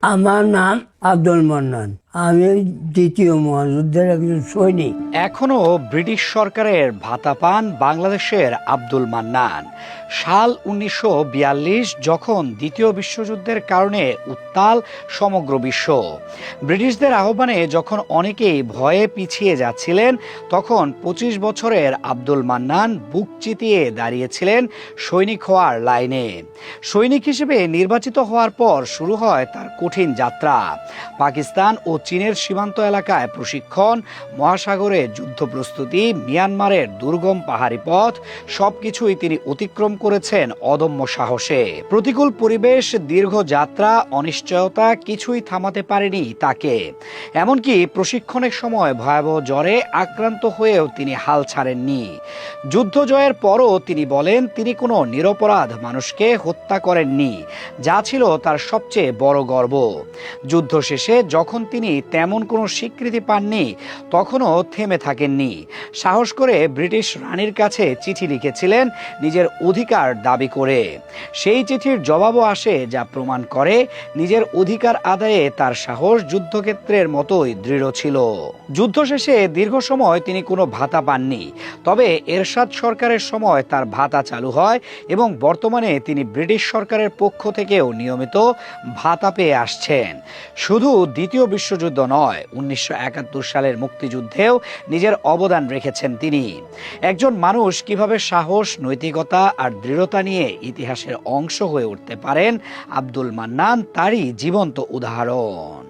আমার নাম আব্দুল মান্নান। আমি দ্বিতীয় মহাযুদ্ধের একজন সৈনিক। এখনো ব্রিটিশ সরকারের ভাতা পান বাংলাদেশের আব্দুল মান্নান। সাল 1942, যখন দ্বিতীয় বিশ্বযুদ্ধের কারণে উত্তাল সমগ্র বিশ্ব। ব্রিটিশদের আহ্বানে যখন অনেকেই ভয়ে পিছিয়ে যাচ্ছিলেন, তখন 25 বছরের আব্দুল মান্নান বুক চিতিয়ে দাঁড়িয়েছিলেন সৈনিক হওয়ার লাইনে। সৈনিক হিসেবে নির্বাচিত হওয়ার পর শুরু হয় তার কঠিন যাত্রা। পাকিস্তান ও চীনের সীমান্ত এলাকায় প্রশিক্ষণ, মহাসাগরে যুদ্ধ প্রস্তুতি, মিয়ানমারের দুর্গম পাহাড়ি পথ, সবকিছুই তিনি অতিক্রম করেছেন অদম্য সাহসে। প্রতিকূল পরিবেশ, দীর্ঘ যাত্রা, অনিশ্চয়তা কিছুই থামাতে পারেনি তাকে। এমনকি প্রশিক্ষণের সময় ভয়াবহ জ্বরে আক্রান্ত হয়েও তিনি হাল ছাড়েননি। যুদ্ধ জয়ের পরও তিনি বলেন তিনি কোনো নিরপরাধ মানুষকে হত্যা করেননি, যা ছিল তার সবচেয়ে বড় গর্ব। যুদ্ধ শেষে যখন তিনি তেমন কোনো স্বীকৃতি পাননি, তখনও থেমে থাকেননি। সাহস করে ব্রিটিশ রানীর কাছে চিঠি লিখেছিলেন নিজের অধিকার দাবি করে। সেই চিঠির জবাবও আসে, যা প্রমাণ করে নিজের অধিকার আদায়ে তার সাহস যুদ্ধক্ষেত্রের মতোই দৃঢ় ছিল। যুদ্ধ শেষে দীর্ঘ সময় তিনি কোনো ভাতা পাননি, তবে এরশাদ সরকারের সময় তার ভাতা চালু হয় এবং বর্তমানে তিনি ব্রিটিশ সরকারের পক্ষ থেকেও নিয়মিত ভাতা পেয়ে আসছেন। শুধু দ্বিতীয় বিশ্বযুদ্ধ নয়, 1971 সালের মুক্তিযুদ্ধেও নিজের অবদান রেখেছেন তিনি। একজন মানুষ কিভাবে সাহস, নৈতিকতা আর দৃঢ়তা নিয়ে ইতিহাসের অংশ হয়ে উঠতে পারেন, আব্দুল মান্নান তারই জীবন্ত উদাহরণ।